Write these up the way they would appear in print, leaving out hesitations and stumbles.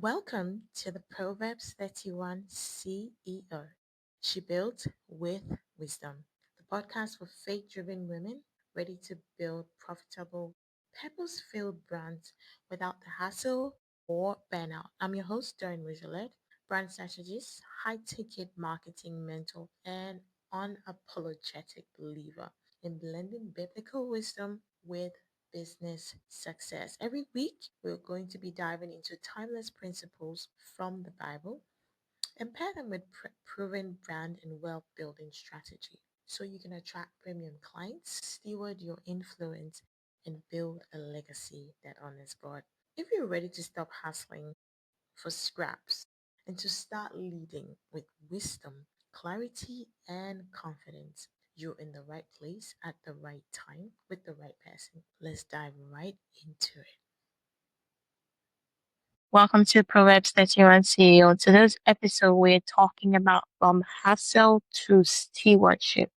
Welcome to the Proverbs 31 CEO. She built with wisdom. The podcast for faith-driven women ready to build profitable, purpose-filled brands without the hassle or burnout. I'm your host, Darren Rougelet, brand strategist, high-ticket marketing mentor, and unapologetic believer in blending biblical wisdom with business success. Every week, we're going to be diving into timeless principles from the Bible and pair them with proven brand and wealth building strategy so you can attract premium clients, steward your influence, and build a legacy that honors God. If you're ready to stop hustling for scraps and to start leading with wisdom, clarity, and confidence, you're in the right place at the right time with the right person. Let's dive right into it. Welcome to Proverbs 31 CEO. Today's episode, we're talking about from hustle to stewardship.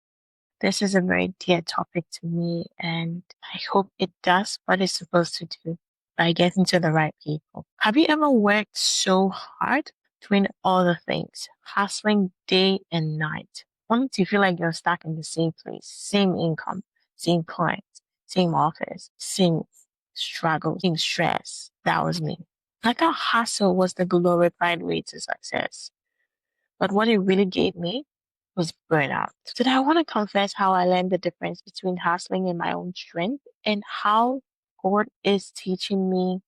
This is a very dear topic to me, and I hope it does what it's supposed to do by getting to the right people. Have you ever worked so hard doing all the things, hustling day and night, only to feel like you're stuck in the same place, same income, same clients, same office, same struggle, same stress? That was me. I thought hustle was the glorified way to success. But what it really gave me was burnout. Today, I want to confess how I learned the difference between hustling and my own strength and how God is teaching me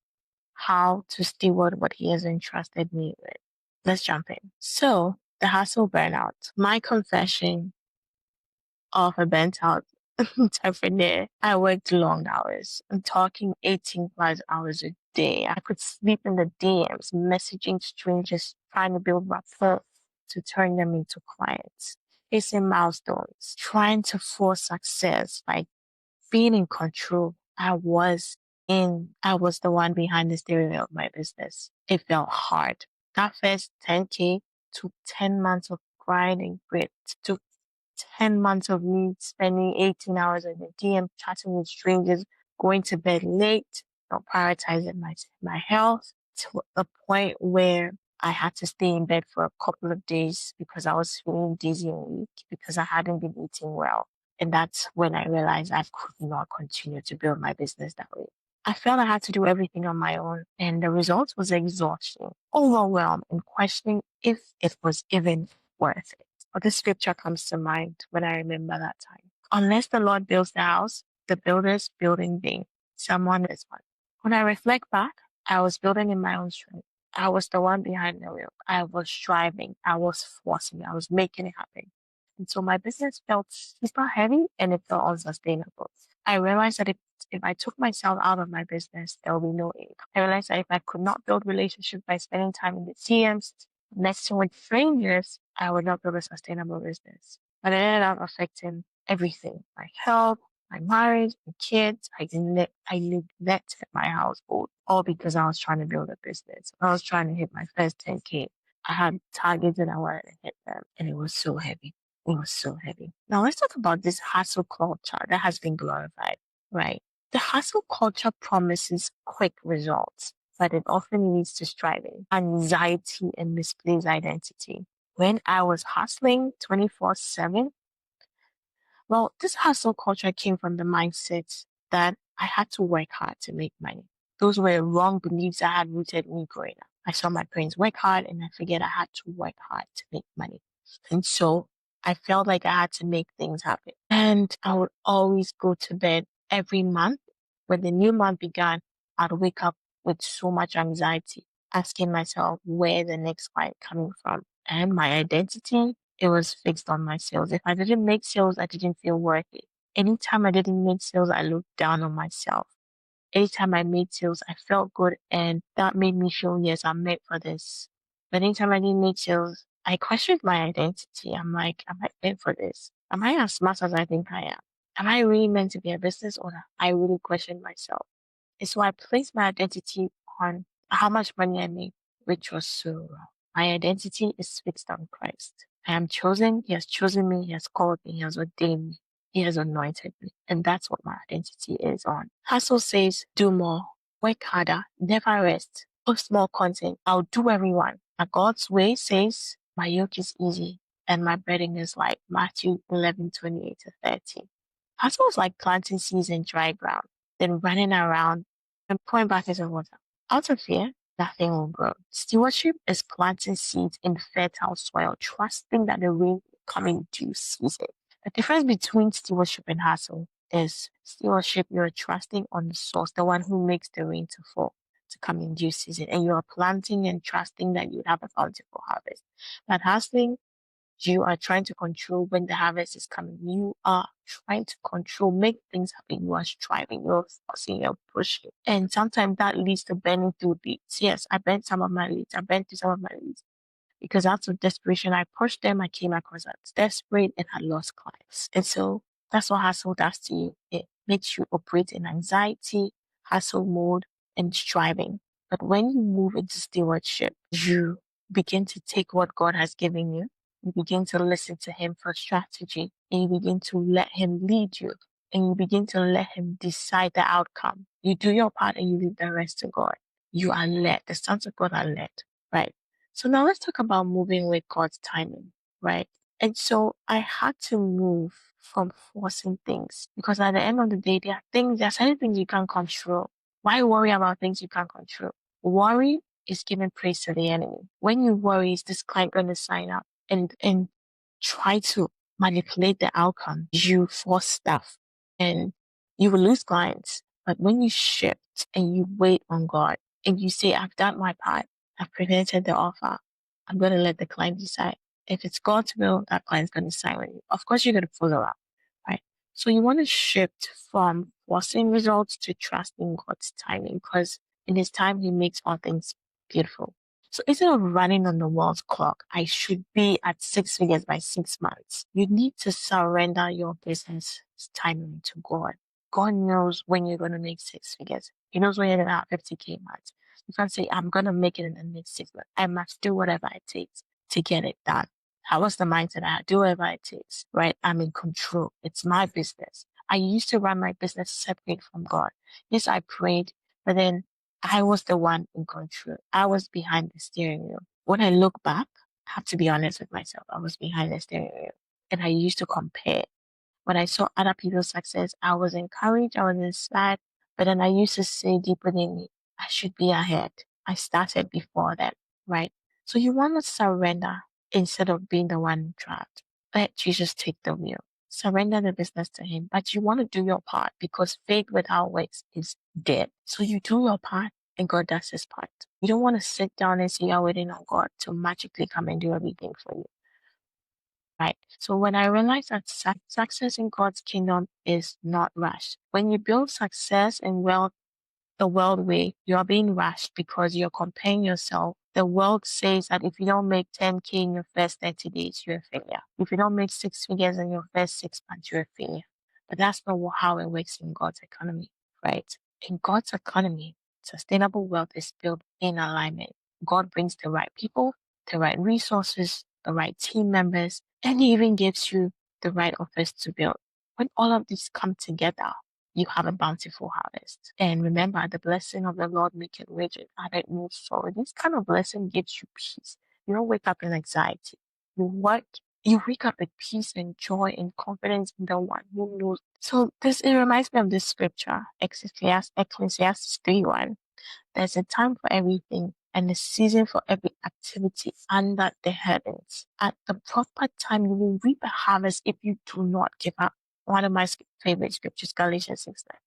how to steward what He has entrusted me with. Let's jump in. So, the hustle burnout. My confession of a burnt out entrepreneur. I worked long hours. I'm talking 18 plus hours a day. I could sleep in the DMs, messaging strangers, trying to build rapport to turn them into clients, facing milestones, trying to force success, like being in control. I was the one behind the steering wheel of my business. It felt hard. That first 10K took 10 months of grind and grit. Took 10 months of me spending 18 hours in the DM chatting with strangers, going to bed late, not prioritizing my health to a point where I had to stay in bed for a couple of days because I was feeling dizzy and weak because I hadn't been eating well. And that's when I realized I could not continue to build my business that way. I felt I had to do everything on my own, and the result was exhaustion, overwhelm, and questioning if it was even worth it. But this scripture comes to mind when I remember that time. Unless the Lord builds the house, the builders build in vain. Someone is one. When I reflect back, I was building in my own strength. I was the one behind the wheel. I was striving. I was forcing. I was making it happen. And so my business felt super heavy and it felt unsustainable. I realized that if I took myself out of my business, there will be no income. I realized that if I could not build relationships by spending time in the CMs, next to with strangers, I would not build a sustainable business. But it ended up affecting everything: my health, my marriage, my kids. I neglected my household, all because I was trying to build a business. I was trying to hit my first 10K. I had targets and I wanted to hit them, and it was so heavy. It was so heavy. Now let's talk about this hustle culture that has been glorified, right? The hustle culture promises quick results, but it often leads to striving, anxiety, and misplaced identity. When I was hustling 24/7, well, this hustle culture came from the mindset that I had to work hard to make money. Those were wrong beliefs I had rooted in me growing up. I saw my parents work hard and I figured I had to work hard to make money. And so I felt like I had to make things happen. And I would always go to bed every month. When the new month began, I'd wake up with so much anxiety, asking myself where the next client coming from. And my identity, it was fixed on my sales. If I didn't make sales, I didn't feel worthy. Anytime I didn't make sales, I looked down on myself. Anytime I made sales, I felt good and that made me feel, yes, I'm meant for this. But anytime I didn't make sales, I questioned my identity. I'm like, am I meant for this? Am I as smart as I think I am? Am I really meant to be a business owner? I really questioned myself. And so I placed my identity on how much money I made, which was so wrong. My identity is fixed on Christ. I am chosen. He has chosen me. He has called me. He has ordained me. He has anointed me. And that's what my identity is on. Hustle says, do more, work harder, never rest. post more content. I'll do everyone. But God's way says, my yoke is easy and my burden is light. Matthew 11:28 to 30. Hustle is like planting seeds in dry ground, then running around and pouring buckets of water. Out of fear, nothing will grow. Stewardship is planting seeds in fertile soil, trusting that the rain will come in due season. The difference between stewardship and hustle is stewardship, you're trusting on the source, the one who makes the rain to fall, to come in due season, and you are planting and trusting that you have a bountiful harvest. But hustling, you are trying to control when the harvest is coming. You are trying to control, make things happen. You are striving, you're forcing, you're pushing. And sometimes that leads to burning through leads. Yes, I burned some of my leads. I burned through some of my leads because out of desperation, I pushed them. I came across as desperate and had lost clients. And so that's what hustle does to you. It makes you operate in anxiety, hustle mode, and striving. But when you move into stewardship, you begin to take what God has given you. You begin to listen to Him for strategy, and you begin to let Him lead you, and you begin to let Him decide the outcome. You do your part and you leave the rest to God. You are led. The sons of God are led, right? So now let's talk about moving with God's timing, right? And so I had to move from forcing things because at the end of the day, there are certain things you can't control. Why worry about things you can't control? Worry is giving praise to the enemy. When you worry, is this client going to sign up and try to manipulate the outcome? You force stuff and you will lose clients. But when you shift and you wait on God and you say, I've done my part, I've presented the offer, I'm going to let the client decide. If it's God's will, that client's going to sign with you. Of course, you're going to follow up, right? So you want to shift from forcing results to trusting God's timing because in His time, He makes all things beautiful. So instead of running on the world's clock, I should be at 6 figures by 6 months. You need to surrender your business timing to God. God knows when you're going to make 6 figures. He knows when you're going to have 50K months. You can't say, I'm going to make it in the next 6 months. I must do whatever it takes to get it done. How was the mindset I had? Do whatever it takes, right? I'm in control. It's my business. I used to run my business separate from God. Yes, I prayed, but then I was the one in control. I was behind the steering wheel. When I look back, I have to be honest with myself. I was behind the steering wheel and I used to compare. When I saw other people's success, I was encouraged, I was inspired, but then I used to say deep within me, I should be ahead. I started before them, right? So you want to surrender instead of being the one trapped. Let Jesus take the wheel. Surrender the business to Him, but you want to do your part because faith without works is dead. So you do your part and God does His part. You don't want to sit down and say you're waiting on God to magically come and do everything for you. Right. So when I realized that success in God's kingdom is not rushed. When you build success and wealth the world way, you are being rushed because you're comparing yourself. The world says that if you don't make 10K in your first 30 days, you're a failure. If you don't make 6 figures in your first 6 months, you're a failure. But that's not how it works in God's economy, right? In God's economy, sustainable wealth is built in alignment. God brings the right people, the right resources, the right team members, and He even gives you the right office to build. When all of these come together, you have a bountiful harvest. And remember, the blessing of the Lord make it rich and add it no sorrow. This kind of blessing gives you peace. You don't wake up in anxiety. You wake up with peace and joy and confidence in the one who knows. So it reminds me of this scripture, Ecclesiastes 3:1. There's a time for everything and a season for every activity under the heavens. At the proper time, you will reap a harvest if you do not give up. One of my favorite scriptures, Galatians 6:9.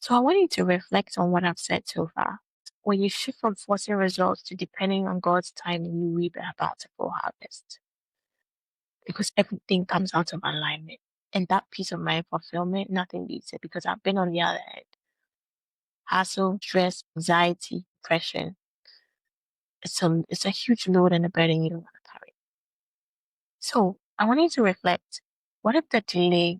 So I want you to reflect on what I've said so far. When you shift from forcing results to depending on God's time, you reap a bountiful harvest because everything comes out of alignment. And that peace of mind fulfillment, nothing beats it because I've been on the other end. Hassle, stress, anxiety, depression. It's a huge load and a burden you don't want to carry. So I want you to reflect. What if the delay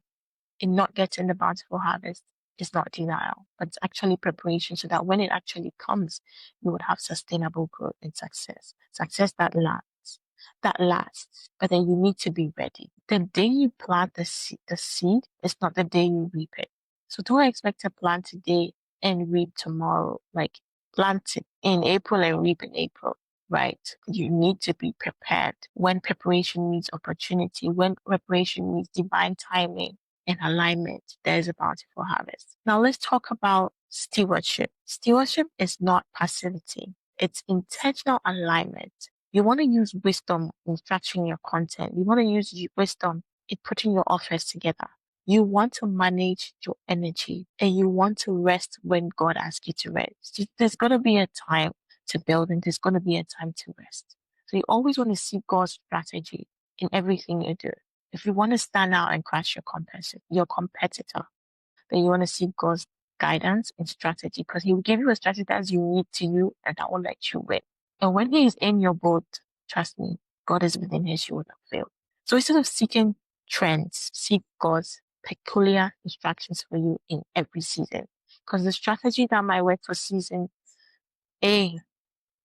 in not getting the bountiful harvest is not denial, but it's actually preparation so that when it actually comes, you would have sustainable growth and success. Success that lasts. That lasts. But then you need to be ready. The day you plant the seed is not the day you reap it. So don't expect to plant today and reap tomorrow. Like plant it in April and reap in April, right? You need to be prepared when preparation meets opportunity, when preparation meets divine timing and alignment, there is a bountiful harvest. Now let's talk about stewardship. Stewardship is not passivity. It's intentional alignment. You want to use wisdom in structuring your content. You want to use wisdom in putting your offers together. You want to manage your energy and you want to rest when God asks you to rest. There's going to be a time to build and there's going to be a time to rest. So you always want to see God's strategy in everything you do. If you want to stand out and crush your competitor, then you want to see God's guidance and strategy because He will give you a strategy that's unique to you and that will let you win. And when He is in your boat, trust me, God is within His, you will not fail. So instead of seeking trends, seek God's peculiar instructions for you in every season. Because the strategy that might work for season A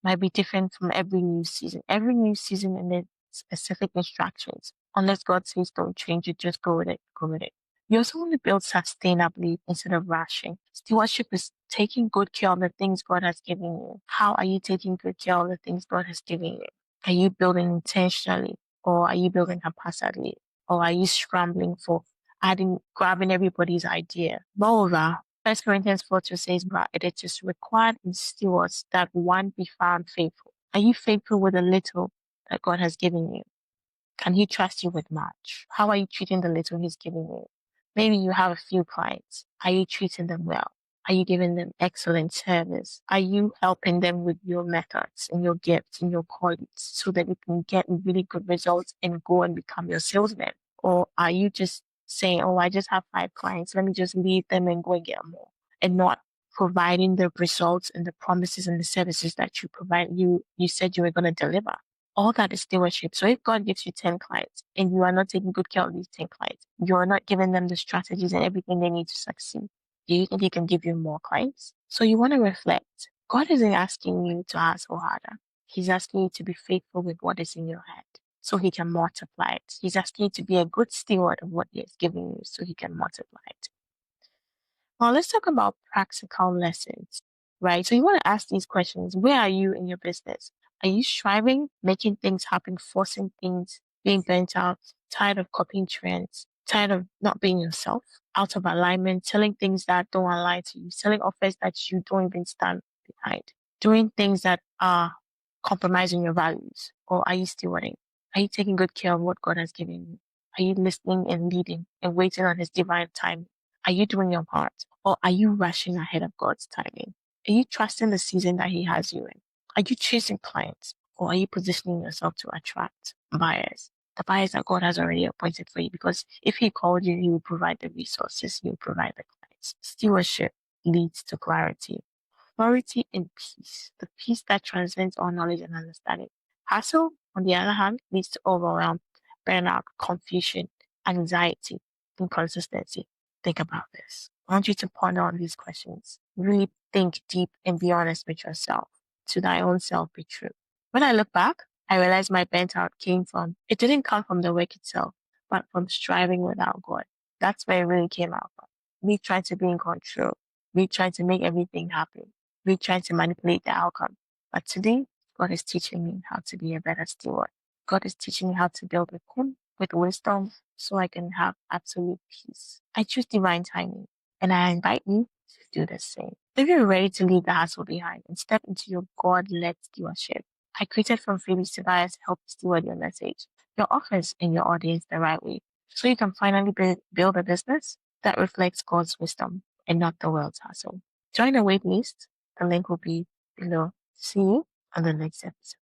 might be different from every new season. Every new season and then specific instructions. Unless God says don't change it, just go with it. Go with it. You also want to build sustainably instead of rushing. Stewardship is taking good care of the things God has given you. How are you taking good care of the things God has given you? Are you building intentionally or are you building haphazardly? Or are you scrambling for grabbing everybody's idea? Moreover, 1 Corinthians 4:2 says, but it is required in stewards that one be found faithful. Are you faithful with the little that God has given you? Can He trust you with much? How are you treating the little He's giving you? Maybe you have a few clients. Are you treating them well? Are you giving them excellent service? Are you helping them with your methods and your gifts and your callings so that you can get really good results and go and become your salesman? Or are you just saying, oh, I just have 5 clients. Let me just leave them and go and get more and not providing the results and the promises and the services that you said you were going to deliver. All that is stewardship. So if God gives you 10 clients and you are not taking good care of these 10 clients, you're not giving them the strategies and everything they need to succeed, do you think He can give you more clients? So you want to reflect. God isn't asking you to ask for harder. He's asking you to be faithful with what is in your hand so He can multiply it. He's asking you to be a good steward of what He has given you so He can multiply it. Now let's talk about practical lessons, right? So you want to ask these questions. Where are you in your business? Are you striving, making things happen, forcing things, being burnt out, tired of copying trends, tired of not being yourself, out of alignment, selling things that don't align to you, selling offers that you don't even stand behind, doing things that are compromising your values? Or are you stewarding? Are you taking good care of what God has given you? Are you listening and leading and waiting on His divine time? Are you doing your part? Or are you rushing ahead of God's timing? Are you trusting the season that He has you in? Are you chasing clients? Or are you positioning yourself to attract buyers? The buyers that God has already appointed for you. Because if He called you, He will provide the resources, He will provide the clients. Stewardship leads to clarity. Clarity and peace. The peace that transcends all knowledge and understanding. Hassle, on the other hand, leads to overwhelm, burnout, confusion, anxiety, inconsistency. Think about this. I want you to ponder on these questions. Really think deep and be honest with yourself. To thy own self be true. When I look back, I realized my burnt out it didn't come from the work itself, but from striving without God. That's where it really came out from. Me trying to be in control. Me trying to make everything happen. Me trying to manipulate the outcome. But today, God is teaching me how to be a better steward. God is teaching me how to build with Him, with wisdom, so I can have absolute peace. I choose divine timing, and I invite you to do the same. If you're ready to leave the hassle behind and step into your God-led stewardship, I created From Freebies to Buyers to help steward your message, your offers, and your audience the right way, so you can finally build a business that reflects God's wisdom and not the world's hustle. Join the wait list. The link will be below. See you on the next episode.